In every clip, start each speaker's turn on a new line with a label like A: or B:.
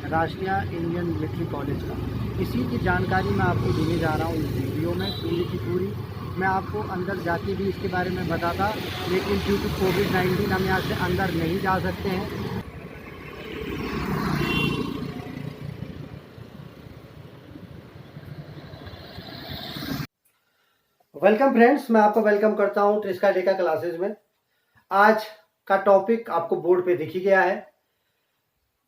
A: राष्ट्रीय Indian Military college का। इसी की जानकारी मैं आपको देने जा रहा हूँ इस वीडियो में पूरी की पूरी। मैं आपको अंदर जाके भी इसके बारे में बताता, लेकिन ड्यू टू कोविड-19 हम यहाँ से अंदर नहीं जा सकते हैं। वेलकम फ्रेंड्स, मैं आपको वेलकम करता हूँ ट्रिस्का डेका क्लासेज में। आज का टॉपिक आपको बोर्ड पे दिख ही गया है।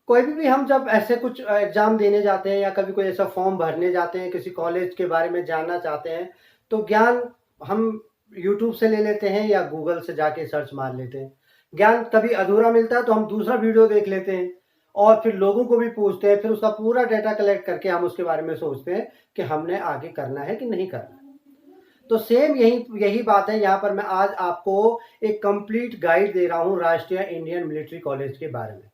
A: कोई भी हम जब ऐसे कुछ एग्जाम देने जाते हैं या कभी कोई ऐसा फॉर्म भरने जाते हैं, किसी कॉलेज के बारे में जानना चाहते हैं, तो ज्ञान हम यूट्यूब से ले लेते हैं या गूगल से जाके सर्च मार लेते हैं। ज्ञान कभी अधूरा मिलता है तो हम दूसरा वीडियो देख लेते हैं और फिर लोगों को भी पूछते हैं, फिर उसका पूरा डेटा कलेक्ट करके हम उसके बारे में सोचते हैं कि हमने आगे करना है कि नहीं करना। तो सेम यही बात है। यहाँ पर मैं आज आपको एक कंप्लीट गाइड दे रहा हूँ राष्ट्रीय इंडियन मिलिट्री कॉलेज के बारे में।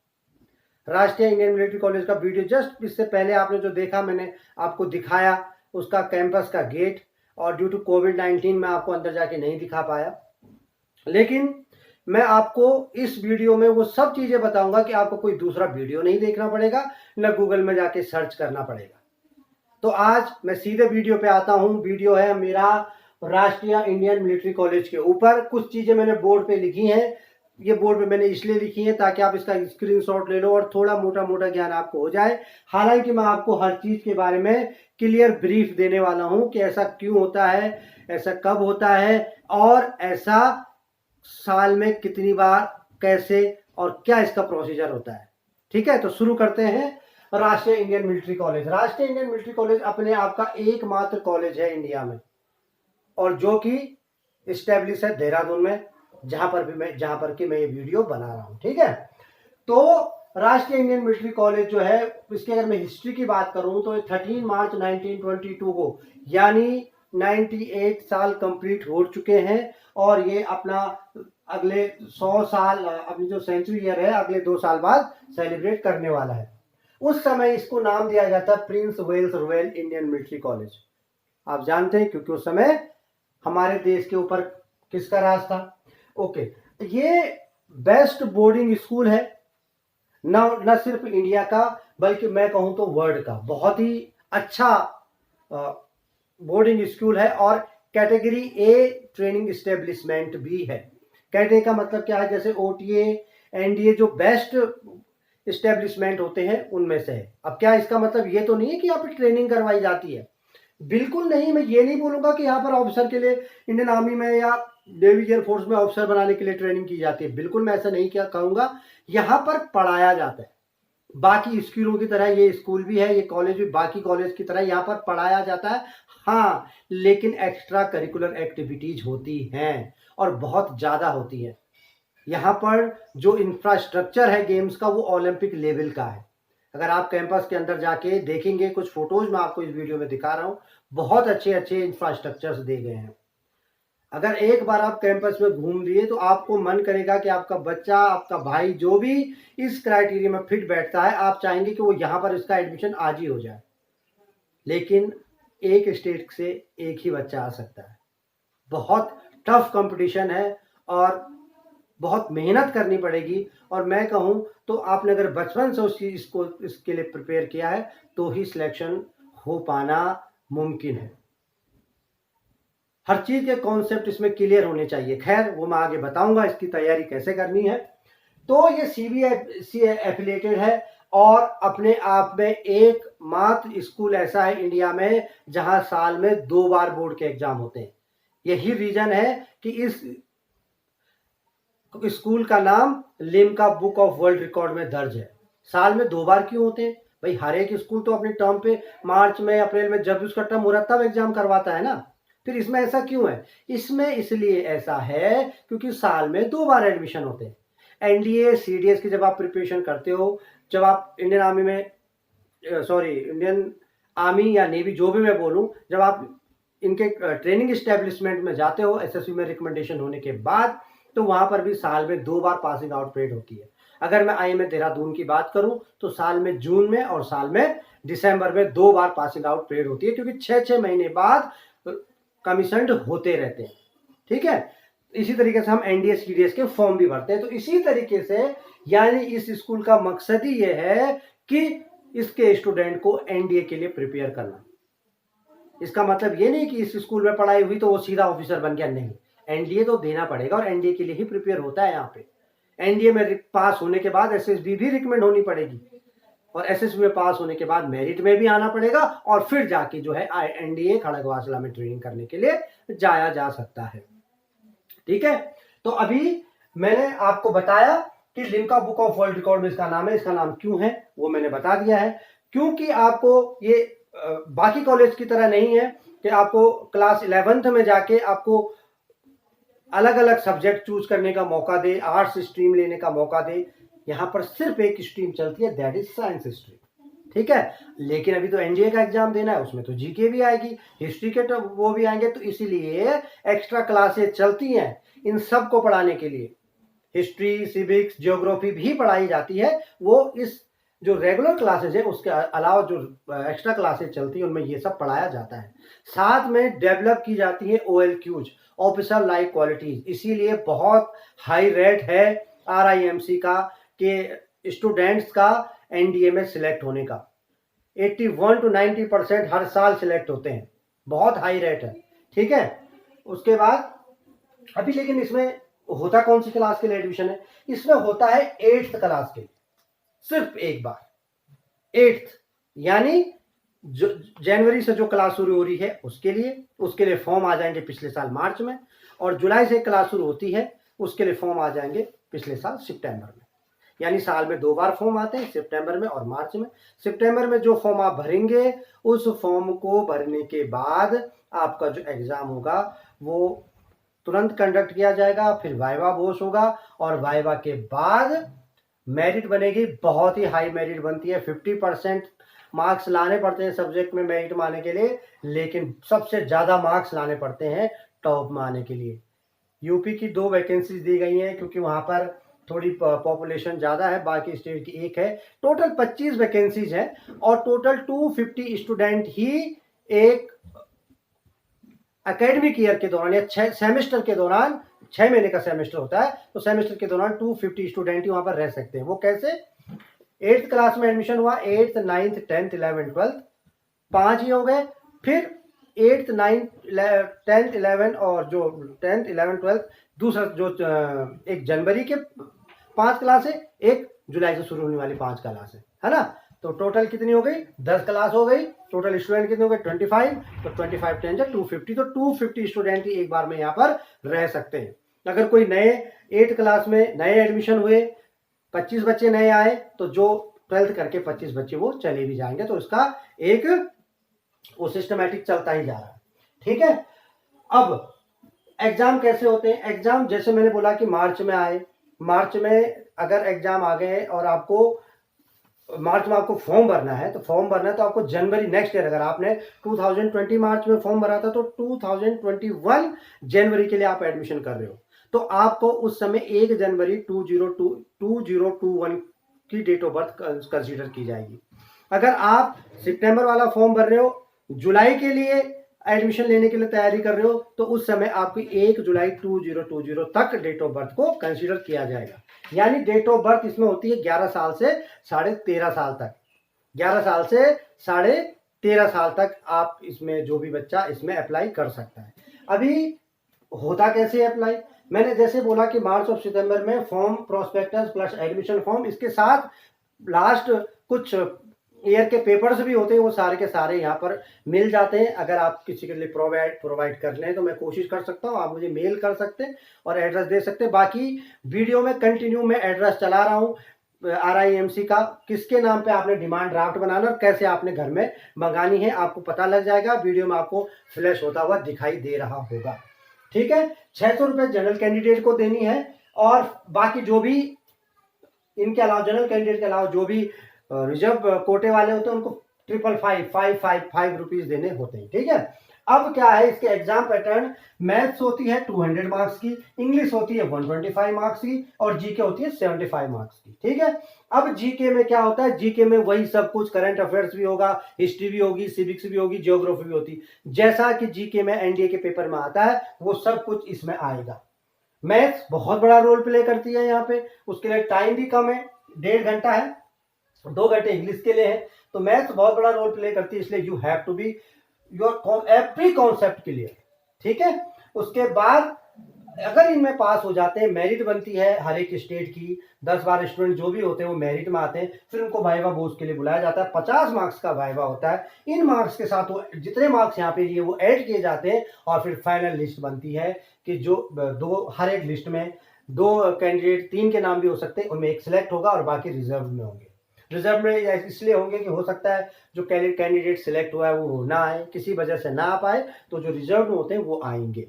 A: राष्ट्रीय इंडियन मिलिट्री कॉलेज का वीडियो जस्ट इससे पहले आपने जो देखा, मैंने आपको दिखाया उसका कैंपस का गेट, और ड्यू टू कोविड-19 मैं आपको अंदर जाके नहीं दिखा पाया। लेकिन मैं आपको इस वीडियो में वो सब चीजें बताऊंगा कि आपको कोई दूसरा वीडियो नहीं देखना पड़ेगा, न गूगल में जाके सर्च करना पड़ेगा। तो आज मैं सीधे वीडियो पे आता हूँ। वीडियो है मेरा राष्ट्रीय इंडियन मिलिट्री कॉलेज के ऊपर। कुछ चीजें मैंने बोर्ड पे लिखी हैं। ये बोर्ड पे मैंने इसलिए लिखी है ताकि आप इसका स्क्रीनशॉट ले लो और थोड़ा मोटा मोटा ज्ञान आपको हो जाए। हालांकि मैं आपको हर चीज के बारे में क्लियर ब्रीफ देने वाला हूं कि ऐसा क्यों होता है, ऐसा कब होता है, और ऐसा साल में कितनी बार, कैसे और क्या इसका प्रोसीजर होता है। ठीक है, तो शुरू करते हैं। राष्ट्रीय इंडियन मिलिट्री कॉलेज। राष्ट्रीय इंडियन मिलिट्री कॉलेज अपने आप का एकमात्र कॉलेज है इंडिया में, और जो कि इस्टेब्लिश है देहरादून में, जहां पर कि मैं ये वीडियो बना रहा हूं। ठीक है, तो राष्ट्रीय इंडियन मिलिट्री कॉलेज जो है, इसके अगर मैं हिस्ट्री की बात करूं तो 13 मार्च 1922 को, यानी 98 साल कंप्लीट हो चुके हैं, और ये अपना अगले 100 साल, अपनी जो सेंचुरी ईयर है, अगले 2 साल बाद सेलिब्रेट करने वाला है। उस समय इसको नाम दिया जाता Prince Wales Royal Indian Military College. आप जानते हैं क्योंकि उस समय हमारे देश के ऊपर किसका राज था। ओके, ये बेस्ट बोर्डिंग स्कूल है, न सिर्फ इंडिया का बल्कि मैं कहूं तो वर्ल्ड का। बहुत ही अच्छा बोर्डिंग स्कूल है, और कैटेगरी ए ट्रेनिंग एस्टेब्लिशमेंट भी है। कैटेगरी का मतलब क्या है, जैसे ओटीए, एनडीए जो बेस्ट एस्टेब्लिशमेंट होते हैं उनमें से है। अब क्या इसका मतलब ये तो नहीं है कि यहाँ पर ट्रेनिंग करवाई जाती है, बिल्कुल नहीं। मैं ये नहीं बोलूंगा कि यहाँ पर ऑफिसर के लिए इंडियन आर्मी में या नेवी एयरफोर्स में ऑफिसर बनाने के लिए ट्रेनिंग की जाती है, बिल्कुल मैं ऐसा नहीं क्या कहूंगा। यहाँ पर पढ़ाया जाता है, बाकी स्कूलों की तरह ये स्कूल भी है, ये कॉलेज भी बाकी कॉलेज की तरह यहाँ पर पढ़ाया जाता है। हाँ, लेकिन एक्स्ट्रा करिकुलर एक्टिविटीज होती हैं, और बहुत ज्यादा होती है। यहाँ पर जो इंफ्रास्ट्रक्चर है गेम्स का, वो ओलंपिक लेवल का है। अगर आप कैंपस के अंदर जाके देखेंगे, कुछ फोटोज मैं आपको इस वीडियो में दिखा रहा हूँ, बहुत अच्छे अच्छे इंफ्रास्ट्रक्चर्स दे गए हैं। अगर एक बार आप कैंपस में घूम लिए तो आपको मन करेगा कि आपका बच्चा, आपका भाई, जो भी इस क्राइटेरिया में फिट बैठता है, आप चाहेंगे कि वो यहाँ पर इसका एडमिशन आज ही हो जाए। लेकिन एक स्टेट से एक ही बच्चा आ सकता है। बहुत टफ कंपटीशन है, और बहुत मेहनत करनी पड़ेगी। और मैं कहूं तो आपने अगर बचपन से इसके लिए प्रिपेयर किया है तो ही सिलेक्शन हो पाना मुमकिन है। हर चीज के कॉन्सेप्ट इसमें क्लियर होने चाहिए। खैर, वो मैं आगे बताऊंगा इसकी तैयारी कैसे करनी है। तो ये सीबीएसई एफिलिएटेड है, और अपने आप में एकमात्र स्कूल ऐसा है इंडिया में जहां साल में 2 बार बोर्ड के एग्जाम होते हैं। यही रीजन है कि इस स्कूल का नाम Limca book of world record में दर्ज है। साल में 2 बार क्यों होते हैं भाई? हर एक स्कूल तो अपने टर्म पे मार्च में, अप्रैल में, जब उसका टर्म हो रहा है तब एग्जाम करवाता है ना। फिर इसमें ऐसा क्यों है? इसमें इसलिए ऐसा है क्योंकि साल में 2 बार एडमिशन होते हैं। एनडीए, सीडीएस की जब आप प्रिपरेशन करते हो, जब आप इंडियन आर्मी या नेवी, जो भी मैं बोलूं, जब आप इनके ट्रेनिंग एस्टेब्लिशमेंट में जाते हो एसएसबी में रिकमेंडेशन होने के बाद, तो वहां पर भी साल में 2 बार पासिंग आउट परेड होती है। अगर मैं आईएमए देहरादून की बात करूं तो साल में जून में और साल में दिसंबर में 2 बार पासिंग आउट परेड होती है, क्योंकि 6-6 महीने बाद कमीशन्ड होते रहते हैं। ठीक है, इसी तरीके से हम एनडीए सीडीएस के फॉर्म भी भरते हैं। तो इसी तरीके से, यानी इस स्कूल का मकसद ही यह है कि इसके स्टूडेंट को एनडीए के लिए प्रिपेयर करना। इसका मतलब ये नहीं कि इस स्कूल में पढ़ाई हुई तो वो सीधा ऑफिसर बन गया, नहीं, एनडीए तो देना पड़ेगा और एनडीए के लिए ही प्रिपेयर होता है। यहाँ पे एनडीए में पास होने के बाद एसएसबी भी रिकमेंड होनी पड़ेगी और एसएसबी में पास होने के बाद मेरिट में भी आना पड़ेगा और फिर जाके जो है एनडीए खड़गवासला में ट्रेनिंग करने के लिए जाया जा सकता है। ठीक है, तो अभी मैंने आपको बताया कि Limca book of world record में इसका नाम है। इसका नाम क्यों है वो मैंने बता दिया है, क्योंकि आपको ये बाकी कॉलेज की तरह नहीं है कि आपको क्लास 11th में जाके आपको अलग अलग सब्जेक्ट चूज करने का मौका दे, आर्ट्स स्ट्रीम लेने का मौका दे। यहाँ पर सिर्फ एक स्ट्रीम चलती है, दैट इज साइंस स्ट्रीम। ठीक है, लेकिन अभी तो एनडीए का एग्जाम देना है, उसमें तो जीके भी आएगी, हिस्ट्री के तो वो भी आएंगे, तो इसीलिए एक्स्ट्रा क्लासेस चलती हैं इन सब को पढ़ाने के लिए। हिस्ट्री, सिविक्स, ज्योग्राफी भी पढ़ाई जाती है, वो इस जो रेगुलर क्लासेज है उसके अलावा जो एक्स्ट्रा क्लासेज चलती है उनमें ये सब पढ़ाया जाता है। साथ में डेवलप की जाती है OLQs, ऑफिसर लाइक क्वालिटीज। इसीलिए बहुत हाई रेट है RIMC का कि स्टूडेंट्स का एनडीए में सिलेक्ट होने का। 81 to 90% हर साल सिलेक्ट होते हैं, बहुत हाई रेट है। ठीक है, उसके बाद अभी लेकिन इसमें होता कौन सी क्लास के लिए एडमिशन है? इसमें होता है 8th क्लास के लिए, सिर्फ एक बार 8th, यानी जो जनवरी से जो क्लास शुरू हो रही है उसके लिए फॉर्म आ जाएंगे पिछले साल मार्च में, और जुलाई से क्लास शुरू होती है उसके लिए फॉर्म आ जाएंगे पिछले साल सितंबर में। यानी साल में 2 बार फॉर्म आते हैं, सितंबर में और मार्च में। सितंबर में जो फॉर्म आप भरेंगे उस फॉर्म को भरने के बाद आपका जो एग्जाम होगा वो तुरंत कंडक्ट किया जाएगा, फिर वाइवा बोस होगा और वाइवा के बाद मेरिट बनेगी। बहुत ही हाई मेरिट बनती है, 50% मार्क्स लाने पड़ते हैं सब्जेक्ट में मेरिट में आने के लिए, लेकिन सबसे ज्यादा मार्क्स लाने पड़ते हैं टॉप में आने के लिए। यूपी की 2 वैकेंसीज दी गई हैं क्योंकि वहां पर थोड़ी पॉपुलेशन ज्यादा है, बाकी स्टेट की 1 है। टोटल 25 वैकेंसीज है और टोटल 250 स्टूडेंट ही एक एकेडमिक ईयर के दौरान या 6 सेमेस्टर के दौरान, 6 महीने का सेमेस्टर होता है, तो सेमेस्टर के दौरान 250 स्टूडेंट ही वहां पर रह सकते हैं। वो कैसे? 8th क्लास में एडमिशन हुआ, 8th 9th 10th 11th 12th 5 ही हो गए। फिर 8th 9th 10th 11 और जो 10th 11th 12th दूसरा जो 1 जनवरी के 5 क्लास है, 1 जुलाई से शुरू होने वाली 5 क्लास है ना। तो टोटल कितनी हो गई? 10 क्लास हो गई। टोटल स्टूडेंट कितने हो गए? 25। तो 25 10 250, तो 250 स्टूडेंट ही एक बार में यहाँ पर रह सकते हैं। अगर कोई नए 8th क्लास में नए एडमिशन हुए, 25 बच्चे नए आए, तो जो 12th करके 25 बच्चे वो चले भी जाएंगे। तो इसका एक वो सिस्टमैटिक चलता ही जा रहा है। ठीक है, अब एग्जाम कैसे होते हैं? एग्जाम जैसे मैंने बोला कि मार्च में आए, मार्च में अगर एग्जाम आ गए और आपको मार्च में आपको फॉर्म भरना है, तो फॉर्म भरना है तो आपको जनवरी नेक्स्ट ईयर, अगर आपने 2020 मार्च में फॉर्म भरा था तो 2021 जनवरी के लिए आप एडमिशन कर रहे हो, तो आपको उस समय 1 जनवरी 2021 की डेट ऑफ बर्थ कंसीडर की जाएगी। अगर आप सितंबर वाला फॉर्म भर रहे हो, जुलाई के लिए एडमिशन लेने के लिए तैयारी कर रहे हो, तो उस समय आपकी 1 जुलाई 2020 तक डेट ऑफ बर्थ को कंसीडर किया जाएगा। यानी डेट ऑफ बर्थ इसमें होती है 11 साल से 13.5 साल तक। 11 साल से 13.5 साल तक आप इसमें जो भी बच्चा इसमें अप्लाई कर सकता है। अभी होता कैसे अप्लाई? मैंने जैसे बोला कि मार्च और सितंबर में form, prospectus plus admission form, इसके साथ लास्ट कुछ ईयर के पेपर्स भी होते हैं, वो सारे के सारे यहाँ पर मिल जाते हैं। अगर आप किसी के लिए प्रोवाइड कर लें तो मैं कोशिश कर सकता हूँ, आप मुझे मेल कर सकते हैं और एड्रेस दे सकते हैं। बाकी वीडियो में कंटिन्यू मैं एड्रेस चला रहा हूँ RIMC का, किसके नाम पे आपने डिमांड ड्राफ्ट बनाना और कैसे आपने घर में मंगानी है आपको पता लग जाएगा। वीडियो में आपको फ्लैश होता हुआ दिखाई दे रहा होगा। ठीक है, 600 रुपये जनरल कैंडिडेट को देनी है और बाकी जो भी इनके अलावा, जनरल कैंडिडेट के अलावा जो भी रिजर्व कोटे वाले होते हैं उनको 555 रुपीज देने होते हैं। ठीक है, अब क्या है इसके एग्जाम पैटर्न? मैथ्स होती है 200 मार्क्स की, इंग्लिश होती है 125 मार्क्स की और जीके होती है 75 मार्क्स की। ठीक है, अब जीके में क्या होता है? जीके में वही सब कुछ, करंट अफेयर्स भी होगा, हिस्ट्री भी होगी, सिविक्स भी होगी, ज्योग्राफी भी होती, जैसा कि जीके में एनडीए के पेपर में आता है वो सब कुछ इसमें आएगा। मैथ्स बहुत बड़ा रोल प्ले करती है यहाँ पे, उसके लिए टाइम भी कम है, 1.5 घंटा है। 2 घंटे इंग्लिश के लिए है। तो मैथ्स बहुत बड़ा रोल प्ले करती है, इसलिए you have to be your every concept clear. ठीक है, उसके बाद अगर इनमें पास हो जाते हैं, मेरिट बनती है हर एक स्टेट की, 10-12 स्टूडेंट जो भी होते हैं वो मेरिट में आते हैं, फिर उनको वाइवा बोर्ड के लिए बुलाया जाता है। 50 मार्क्स का वाइवा होता है। इन मार्क्स के साथ वो जितने मार्क्स यहाँ पे लिए वो ऐड किए जाते हैं और फिर फाइनल लिस्ट बनती है कि जो हर एक लिस्ट में 2 कैंडिडेट, 3 के नाम भी हो सकते हैं, उनमें एक सिलेक्ट होगा और बाकी रिजर्व में होंगे। रिजर्व में इसलिए होंगे कि हो सकता है जो कैंडिडेट सिलेक्ट हुआ है वो ना आए, किसी वजह से ना आ पाए, तो जो रिजर्व में होते हैं वो आएंगे।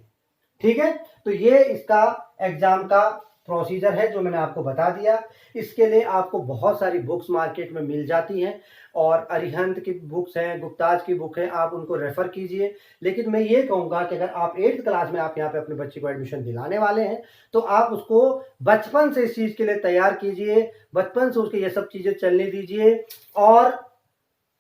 A: ठीक है, तो ये इसका एग्जाम का प्रोसीजर है जो मैंने आपको बता दिया। इसके लिए आपको बहुत सारी बुक्स मार्केट में मिल जाती हैं और अरिहंत की बुक्स हैं, गुप्ताज की बुक है, आप उनको रेफर कीजिए। लेकिन मैं ये कहूँगा कि अगर आप 8th क्लास में आप यहाँ पे अपने बच्चे को एडमिशन दिलाने वाले हैं तो आप उसको बचपन से इस चीज़ के लिए तैयार कीजिए, बचपन से उसके ये सब चीज़ें चलने दीजिए और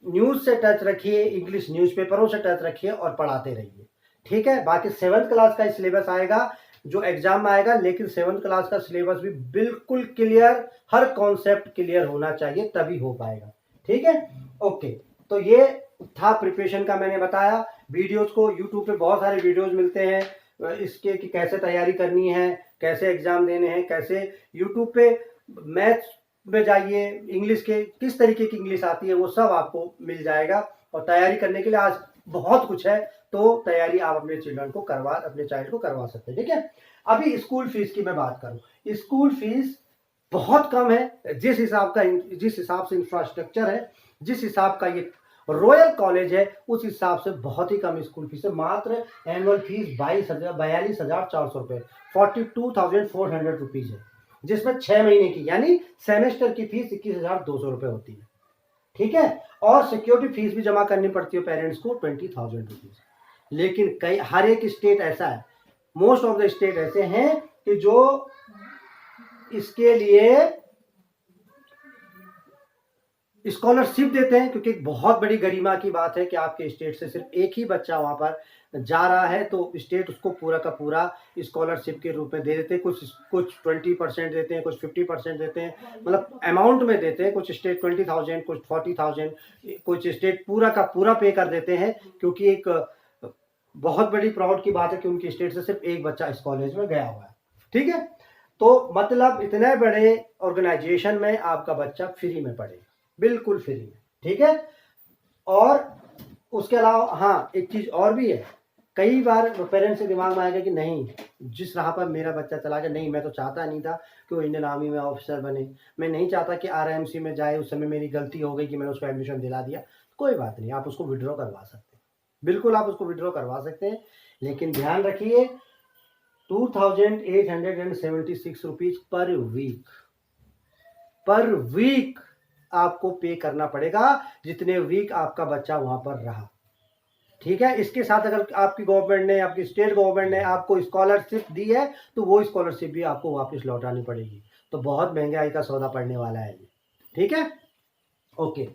A: न्यूज़ से टच रखिए, इंग्लिश न्यूज़पेपरों से टच रखिए और पढ़ाते रहिए। ठीक है, बाकी 7th क्लास का सिलेबस आएगा जो एग्जाम में आएगा, लेकिन 7th क्लास का सिलेबस भी बिल्कुल क्लियर, हर कॉन्सेप्ट क्लियर होना चाहिए तभी हो पाएगा। ठीक है, ओके। तो ये था प्रिपरेशन का, मैंने बताया। वीडियोस को यूट्यूब पे बहुत सारे वीडियोस मिलते हैं इसके कि कैसे तैयारी करनी है, कैसे एग्जाम देने हैं, कैसे यूट्यूब पे मैथ्स में जाइए, इंग्लिश के किस तरीके की इंग्लिश आती है वो सब आपको मिल जाएगा। और तैयारी करने के लिए आज बहुत कुछ है, तो तैयारी आप अपने चाइल्ड को करवा सकते हैं। ठीक है, अभी स्कूल फीस की मैं बात करूं, स्कूल फीस बहुत कम है। जिस हिसाब से इंफ्रास्ट्रक्चर है, जिस हिसाब का ये रॉयल कॉलेज है, उस हिसाब से बहुत ही कम स्कूल फीस है। मात्र एनुअल फीस 42,400 रुपए, 42,400 रुपीज है, जिसमें 6 महीने की यानी सेमेस्टर की फीस 21,200 रुपए होती है। ठीक है, और सिक्योरिटी फीस भी जमा करनी पड़ती है पेरेंट्स को 20,000 रुपीज। लेकिन हर एक स्टेट ऐसा है, मोस्ट ऑफ द स्टेट ऐसे हैं कि जो इसके लिए स्कॉलरशिप देते हैं, क्योंकि एक बहुत बड़ी गरिमा की बात है कि आपके स्टेट से सिर्फ एक ही बच्चा वहां पर जा रहा है, तो स्टेट उसको पूरा का पूरा स्कॉलरशिप के रूप में दे देते हैं। कुछ 20% देते हैं, कुछ 50% देते हैं, मतलब अमाउंट में देते हैं। कुछ स्टेट 20,000, कुछ 40,000, कुछ स्टेट पूरा का पूरा पे कर देते हैं, क्योंकि एक बहुत बड़ी प्राउड की बात है कि उनकी स्टेट से सिर्फ एक बच्चा इस कॉलेज में गया हुआ है। ठीक है, तो मतलब इतने बड़े ऑर्गेनाइजेशन में आपका बच्चा फ्री में पढ़े, बिल्कुल फ्री में। ठीक है, और उसके अलावा हाँ एक चीज और भी है, कई बार पेरेंट्स के दिमाग में आएगा कि नहीं, जिस राह पर मेरा बच्चा चला गया, नहीं मैं तो चाहता नहीं था कि वो इंडियन आर्मी में ऑफिसर बने, मैं नहीं चाहता कि RIMC में जाए, उस समय मेरी गलती हो गई कि मैंने उसको एडमिशन दिला दिया। कोई बात नहीं, आप उसको विड्रॉ करवा सकते हैं, बिल्कुल आप उसको विड्रॉ करवा सकते हैं। लेकिन ध्यान रखिए 2,876 रुपीज पर वीक आपको पे करना पड़ेगा, जितने वीक आपका बच्चा वहां पर रहा। ठीक है, इसके साथ अगर आपकी गवर्नमेंट ने, आपकी स्टेट गवर्नमेंट ने आपको स्कॉलरशिप दी है तो वो स्कॉलरशिप भी आपको वापस लौटानी पड़ेगी। तो बहुत महंगाई का सौदा पड़ने वाला है ये। ठीक है, ओके।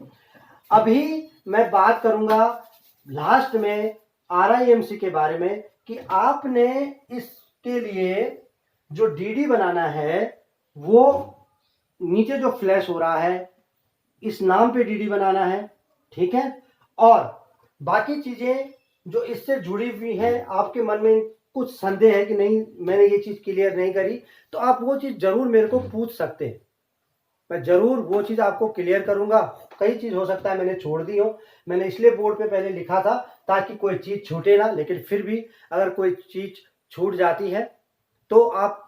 A: अभी मैं बात करूंगा लास्ट में RIMC के बारे में कि आपने इसके लिए जो DD बनाना है, वो नीचे जो फ्लैश हो रहा है इस नाम पे DD बनाना है। ठीक है, और बाकी चीजें जो इससे जुड़ी हुई हैं, आपके मन में कुछ संदेह है कि नहीं मैंने ये चीज क्लियर नहीं करी, तो आप वो चीज जरूर मेरे को पूछ सकते हैं, मैं जरूर वो चीज आपको क्लियर करूंगा। कई चीज हो सकता है मैंने छोड़ दी हो, मैंने इसलिए बोर्ड पे पहले लिखा था ताकि कोई चीज छूटे ना, लेकिन फिर भी अगर कोई चीज छूट जाती है तो आप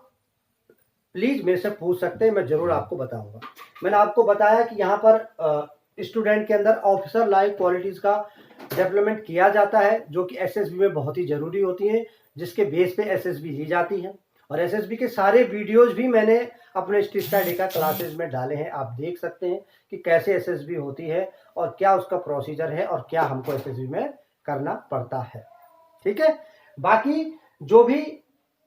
A: प्लीज मेरे से पूछ सकते हैं, मैं जरूर आपको बताऊंगा। मैंने आपको बताया कि यहाँ पर स्टूडेंट के अंदर ऑफिसर लाइक क्वालिटीज का डेवलपमेंट किया जाता है, जो कि SSB में बहुत ही जरूरी होती है, जिसके बेस पे SSB ली जाती है। और SSB के सारे वीडियोज भी मैंने अपने स्टिस्टाडेका क्लासेज में डाले हैं, आप देख सकते हैं कि कैसे SSB होती है और क्या उसका प्रोसीजर है और क्या हमको SSB में करना पड़ता है। ठीक है, बाकी जो भी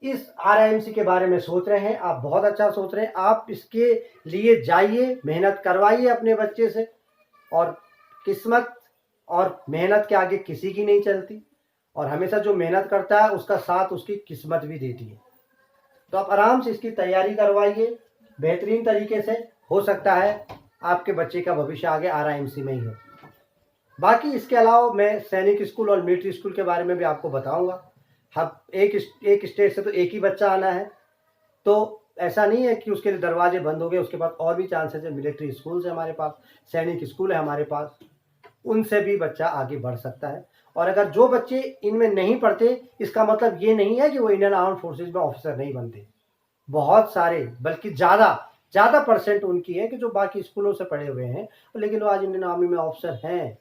A: इस RIMC के बारे में सोच रहे हैं, आप बहुत अच्छा सोच रहे हैं, आप इसके लिए जाइए, मेहनत करवाइए अपने बच्चे से, और किस्मत और मेहनत के आगे किसी की नहीं चलती, और हमेशा जो मेहनत करता है उसका साथ उसकी किस्मत भी देती है। तो आप आराम से इसकी तैयारी करवाइए बेहतरीन तरीके से। हो सकता है आपके बच्चे का भविष्य आगे RIMC में ही हो। बाकी इसके अलावा मैं सैनिक स्कूल और मिलिट्री स्कूल के बारे में भी आपको बताऊंगा। हम एक स्टेट से तो एक ही बच्चा आना है, तो ऐसा नहीं है कि उसके लिए दरवाजे बंद हो गए, उसके बाद और भी चांसेस है। मिलिट्री स्कूल है हमारे पास, सैनिक स्कूल है हमारे पास, उनसे भी बच्चा आगे बढ़ सकता है। और अगर जो बच्चे इनमें नहीं पढ़ते, इसका मतलब ये नहीं है कि वो इंडियन आर्म फोर्सेज में ऑफिसर नहीं बनते। बहुत सारे, बल्कि ज़्यादा परसेंट उनकी है कि जो बाकी स्कूलों से पढ़े हुए हैं, लेकिन वो आज इंडियन आर्मी में ऑफिसर हैं,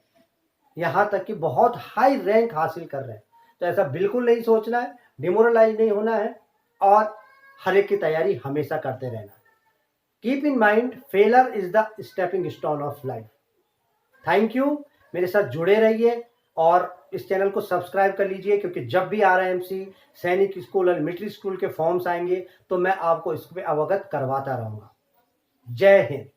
A: यहाँ तक कि बहुत हाई रैंक हासिल कर रहे हैं। तो ऐसा बिल्कुल नहीं सोचना है, डिमोरलाइज नहीं होना है, और हर एक की तैयारी हमेशा करते रहना। Keep in mind, failure is the stepping stone of life. Thank you, मेरे साथ जुड़े रहिए और इस चैनल को सब्सक्राइब कर लीजिए, क्योंकि जब भी RIMC, सैनिक स्कूल और मिलिट्री स्कूल के फॉर्म्स आएंगे तो मैं आपको इस पर अवगत करवाता रहूंगा। जय हिंद।